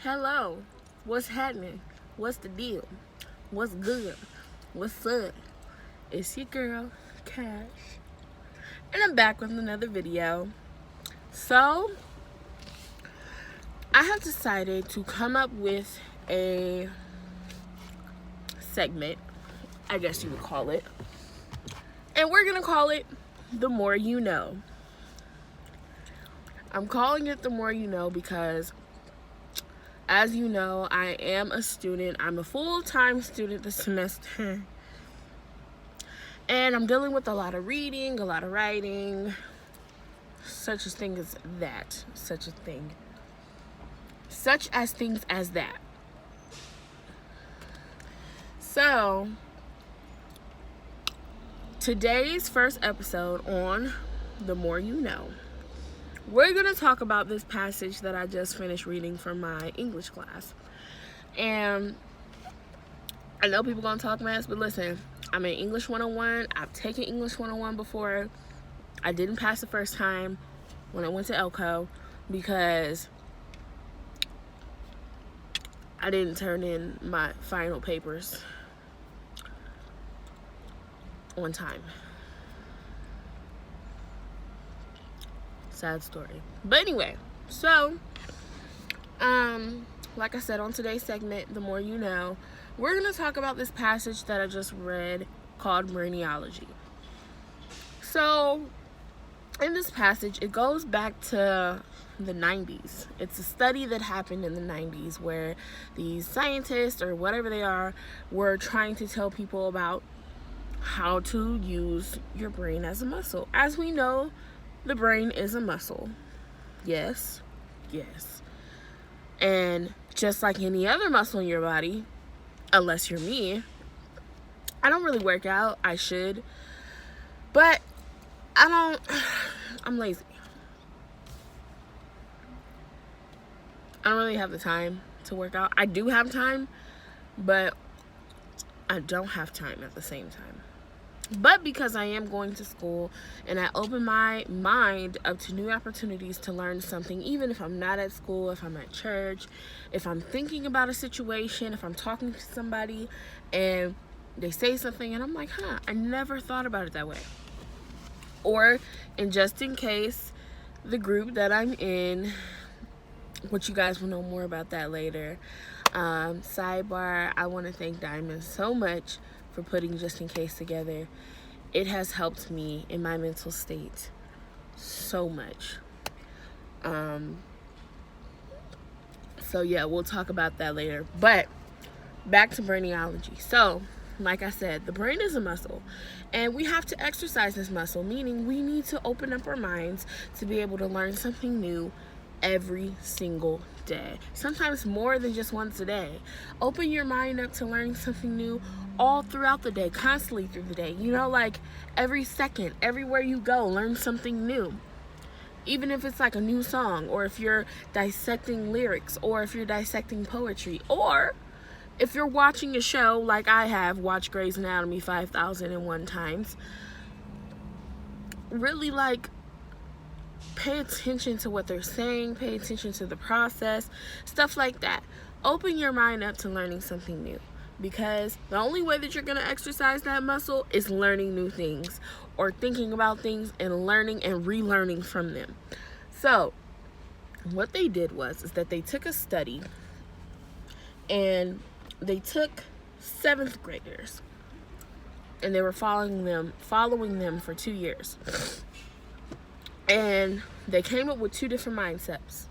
Hello, what's happening? What's the deal? What's good? What's up? It's your girl, Cash, and I'm back with another video. So, I have decided to come up with a segment, I guess you would call it, and we're gonna call it The More You Know. I'm calling it The More You Know because as you know, I am a student. I'm a full-time student this semester. And I'm dealing with a lot of reading, a lot of writing, such as thing as that. Such a thing. Such as things as that. So, today's first episode on The More You Know, we're going to talk about this passage that I just finished reading from my English class. And I know people going to talk mess, but listen, I'm in English 101. I've taken English 101 before. I didn't pass the first time when I went to Elko because I didn't turn in my final papers on time. Sad story. But anyway, so, like I said on today's segment, The More You Know, we're going to talk about this passage that I just read called Brainiology. So, in this passage, it goes back to the 90s. It's a study that happened in the 90s where these scientists, or whatever they are, were trying to tell people about how to use your brain as a muscle. As we know, the brain is a muscle. Yes. And just like any other muscle in your body, unless you're me, I don't really work out. I should. But I'm lazy. I don't really have the time to work out. I do have time, but I don't have time at the same time. But because I am going to school and I open my mind up to new opportunities to learn something, even if I'm not at school, if I'm at church, if I'm thinking about a situation, if I'm talking to somebody and they say something and I'm like, I never thought about it that way. Or, and just in case, the group that I'm in, which you guys will know more about that later. Sidebar, I want to thank Diamond so much for putting Just In Case together. It has helped me in my mental state so much. So yeah, we'll talk about that later. But back to brainiology. So, like I said, the brain is a muscle, and we have to exercise this muscle, meaning we need to open up our minds to be able to learn something new every single day, sometimes more than just once a day. Open your mind up to learning something new all throughout the day, constantly through the day. You know, like every second, everywhere you go, learn something new. Even if it's like a new song, or if you're dissecting lyrics, or if you're dissecting poetry, or if you're watching a show like I have watched Grey's Anatomy 5,001 times. Really, like, pay attention to what they're saying, pay attention to the process, stuff like that. Open your mind up to learning something new, because the only way that you're going to exercise that muscle is learning new things, or thinking about things and learning and relearning from them. So, what they did is that they took a study and they took 7th graders and they were following them for 2 years. And they came up with 2 different mindsets.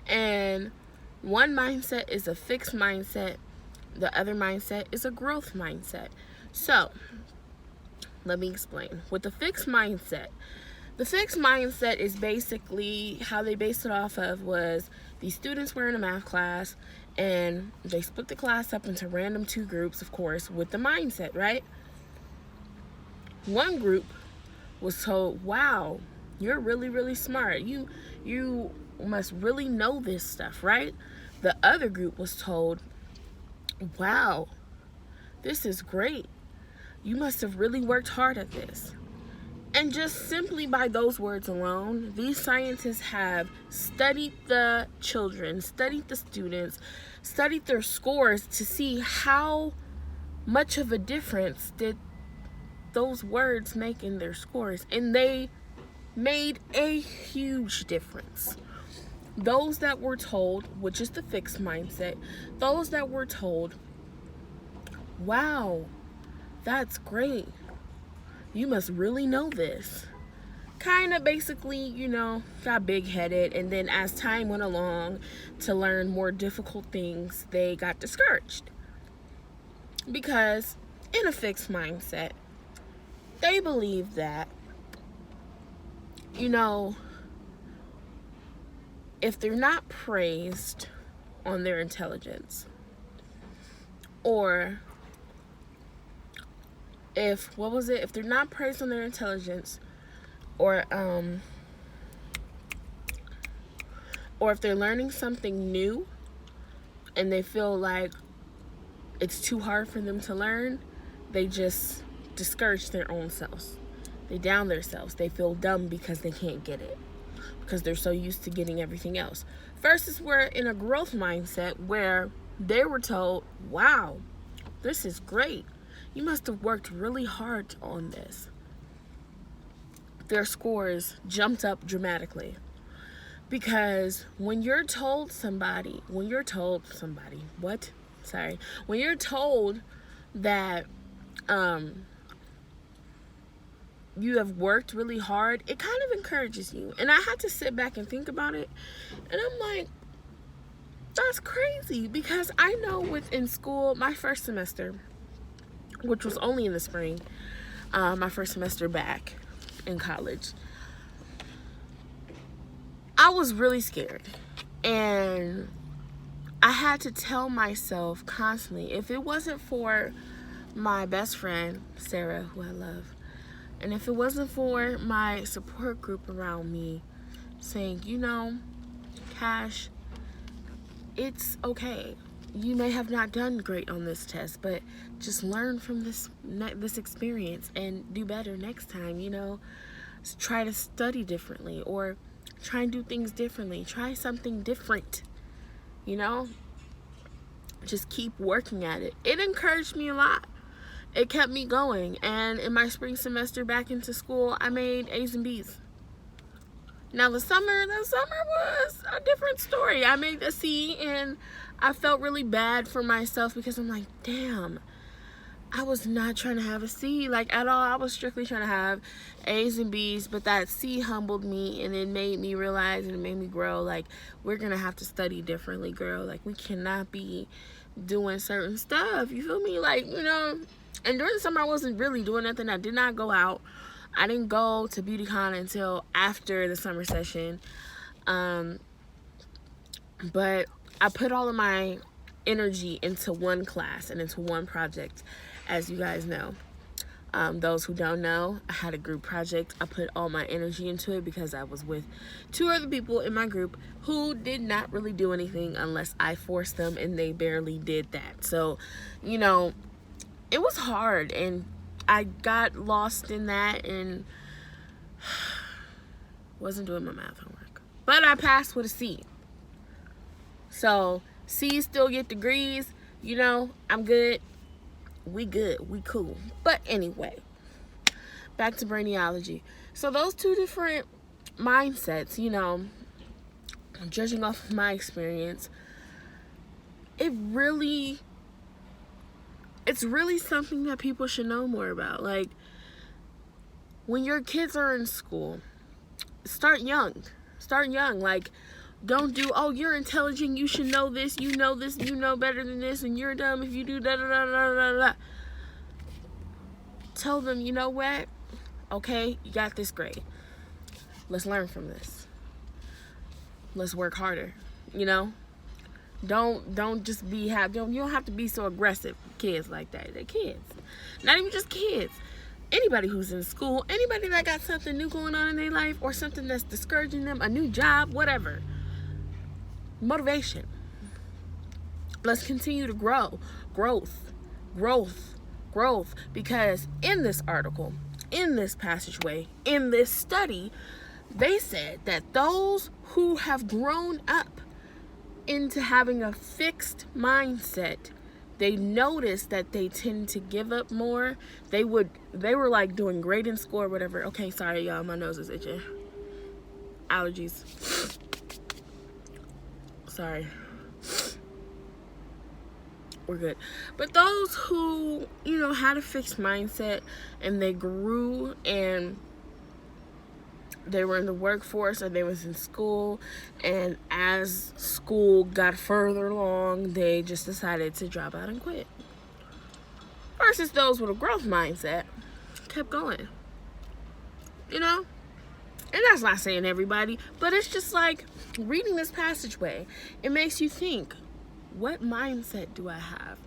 And one mindset is a fixed mindset. The other mindset is a growth mindset. So, let me explain. With the fixed mindset is basically how they based it off of was these students were in a math class and they split the class up into random 2 groups, of course, with the mindset, right? One group was told, wow, you're really, really smart. You must really know this stuff, right? The other group was told, wow, this is great. You must have really worked hard at this. And just simply by those words alone, these scientists have studied the children, studied the students, studied their scores to see how much of a difference did those words make in their scores. And they made a huge difference. Those that were told, which is the fixed mindset, those that were told, wow, that's great, you must really know this, kind of basically, got big-headed. And then as time went along to learn more difficult things, they got discouraged. Because in a fixed mindset, they believe that, if they're not praised on their intelligence, or if they're not praised on their intelligence, or if they're learning something new and they feel like it's too hard for them to learn, they just discourage their own selves. They down themselves. They feel dumb because they can't get it, because they're so used to getting everything else. Versus we're in a growth mindset where they were told, wow, this is great, you must have worked really hard on this. Their scores jumped up dramatically. Because when you're told that you have worked really hard, it kind of encourages you. And I had to sit back and think about it, and I'm like, that's crazy. Because I know within school, my first semester, which was only in the spring, my first semester back in college, I was really scared. And I had to tell myself constantly, if it wasn't for my best friend, Sarah, who I love, and if it wasn't for my support group around me saying, Cash, it's okay. You may have not done great on this test, but just learn from this experience and do better next time, Try to study differently, or try and do things differently. Try something different, Just keep working at it. It encouraged me a lot. It kept me going. And in my spring semester back into school, I made A's and B's. Now the summer was a different story. I made a C, and I felt really bad for myself because I'm like, damn, I was not trying to have a C, at all. I was strictly trying to have A's and B's, but that C humbled me, and it made me realize, and it made me grow, we're gonna have to study differently, girl. We cannot be doing certain stuff, you feel me? And during the summer, I wasn't really doing nothing. I did not go out. I didn't go to BeautyCon until after the summer session. But I put all of my energy into one class and into one project, as you guys know. Those who don't know, I had a group project. I put all my energy into it because I was with 2 other people in my group who did not really do anything unless I forced them, and they barely did that. So, it was hard, and I got lost in that and wasn't doing my math homework. But I passed with a C. So, C's still get degrees. I'm good. We good. We cool. But anyway, back to brainiology. So those 2 different mindsets, judging off of my experience, it's really something that people should know more about. When your kids are in school, start young. Don't do, oh, you're intelligent, you should know this, you know better than this, and you're dumb if you do da da da da da da. Tell them, you know what? Okay, you got this grade. Let's learn from this. Let's work harder. Don't just you don't have to be so aggressive with kids like that. They're kids. Not even just kids. Anybody who's in school, anybody that got something new going on in their life, or something that's discouraging them, a new job, whatever. Motivation. Let's continue to grow. Growth. Because in this article, in this passageway, in this study, they said that those who have grown up into having a fixed mindset, they noticed that they tend to give up more. They were like doing great in school or whatever. Okay, sorry y'all, my nose is itching. Allergies. Sorry. We're good. But those who, had a fixed mindset and they grew and they were in the workforce or they was in school, and as school got further along, they just decided to drop out and quit. Versus those with a growth mindset kept going. And that's not saying everybody, but it's just like reading this passageway, it makes you think, what mindset do I have?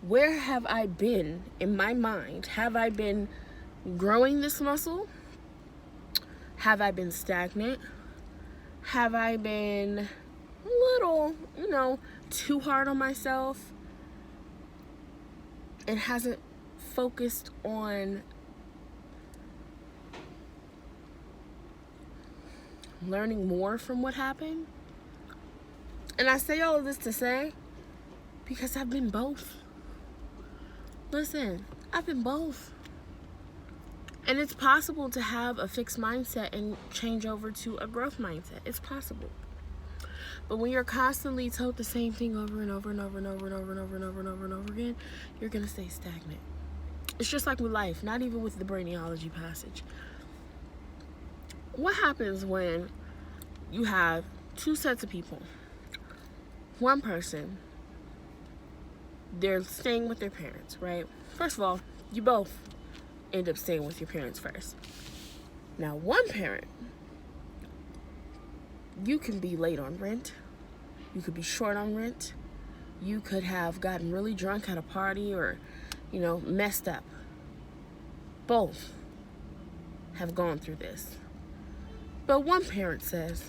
Where have I been in my mind? Have I been growing this muscle? Have I been stagnant? Have I been a little, too hard on myself? And hasn't focused on learning more from what happened? And I say all of this to say, because I've been both. Listen, I've been both. And it's possible to have a fixed mindset and change over to a growth mindset. It's possible. But when you're constantly told the same thing over and over and over and over and over and over and over and over and over again, you're going to stay stagnant. It's just like with life, not even with the Brainiology passage. What happens when you have two sets of people? One person, they're staying with their parents, right? First of all, you both end up staying with your parents first. Now, one parent, you can be late on rent. You could be short on rent. You could have gotten really drunk at a party or, messed up. Both have gone through this. But one parent says,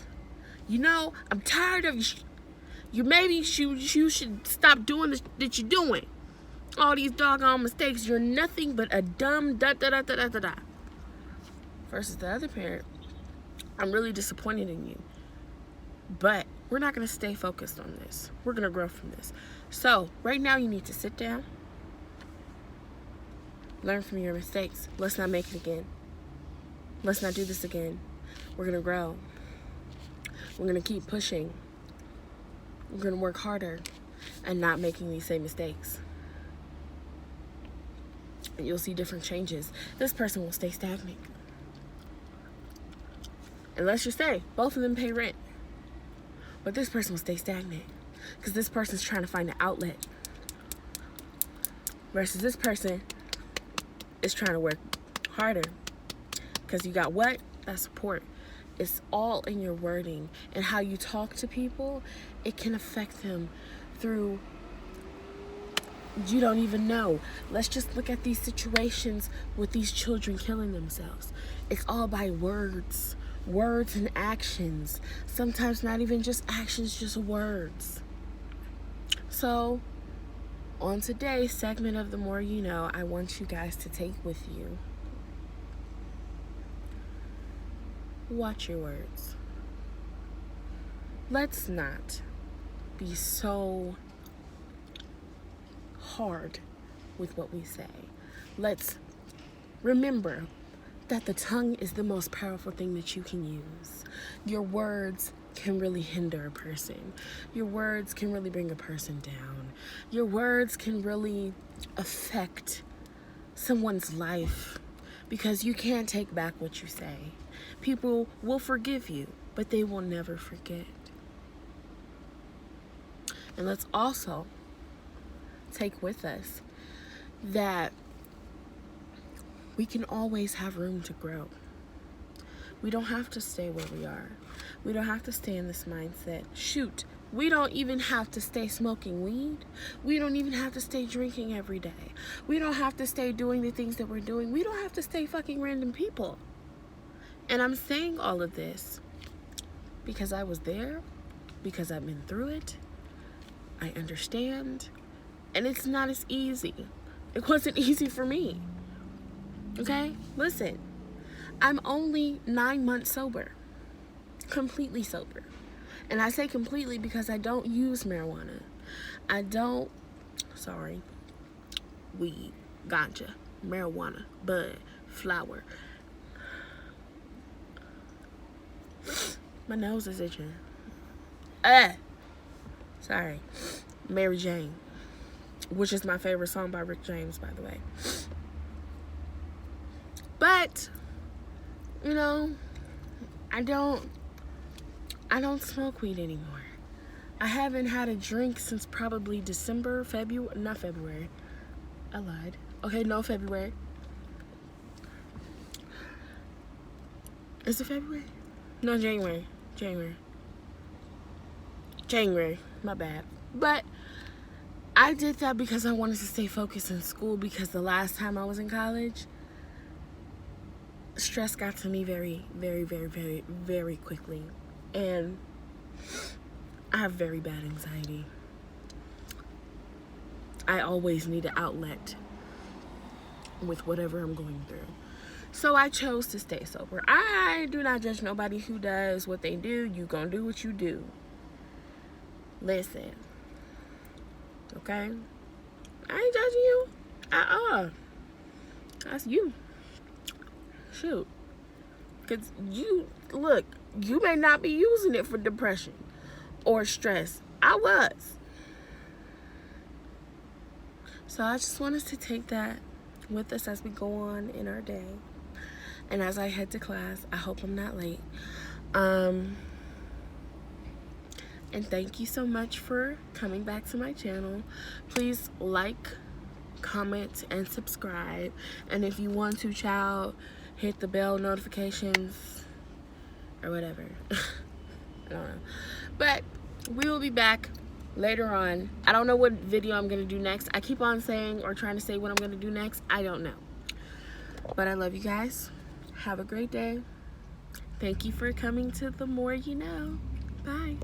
I'm tired of you. Maybe you should stop doing this that you're doing. All these doggone mistakes. You're nothing but a dumb da-da-da-da-da-da. Versus the other parent, I'm really disappointed in you. But we're not going to stay focused on this. We're going to grow from this. So, right now you need to sit down. Learn from your mistakes. Let's not make it again. Let's not do this again. We're going to grow. We're going to keep pushing. We're going to work harder and not making these same mistakes. And you'll see different changes. This person will stay stagnant. And let's just say, both of them pay rent. But this person will stay stagnant because this person's trying to find an outlet. Versus this person is trying to work harder. Because you got what? That support. It's all in your wording and how you talk to people. It can affect them through, you don't even know. Let's just look at these situations with these children killing themselves. It's all by words and actions. Sometimes not even just actions, just words. So on today's segment of The More You Know, I want you guys to take with you, watch your words. Let's not be so hard with what we say. Let's remember that the tongue is the most powerful thing that you can use. Your words can really hinder a person. Your words can really bring a person down. Your words can really affect someone's life because you can't take back what you say. People will forgive you, but they will never forget. And let's also take with us that we can always have room to grow. We don't have to stay where we are. We don't have to stay in this mindset. Shoot, we don't even have to stay smoking weed. We don't even have to stay drinking every day. We don't have to stay doing the things that we're doing. We don't have to stay fucking random people. And I'm saying all of this because I was there, because I've been through it. I understand. And it's not as easy. It wasn't easy for me. Okay? Listen, I'm only 9 months sober. Completely sober. And I say completely because I don't use marijuana. I don't, weed, ganja, marijuana, bud, flower. My nose is itching. Sorry. Mary Jane, which is my favorite song by Rick James, by the way. But, you know, I don't smoke weed anymore. I haven't had a drink since probably not February. I lied. Okay, no, February. Is it February? No, January. My bad. But I did that because I wanted to stay focused in school, because the last time I was in college, stress got to me very, very, very, very, very quickly. And I have very bad anxiety. I always need an outlet with whatever I'm going through. So I chose to stay sober. I do not judge nobody who does what they do. You gonna do what you do. Listen. Okay? I ain't judging you. That's you. Shoot. Because you may not be using it for depression or stress. I was. So I just want us to take that with us as we go on in our day. And as I head to class, I hope I'm not late. And thank you so much for coming back to my channel. Please like, comment, and subscribe. And if you want to, child, hit the bell notifications or whatever. I don't know. But we will be back later on. I don't know what video I'm going to do next. I keep on saying or trying to say what I'm going to do next. I don't know. But I love you guys. Have a great day. Thank you for coming to The More You Know. Bye.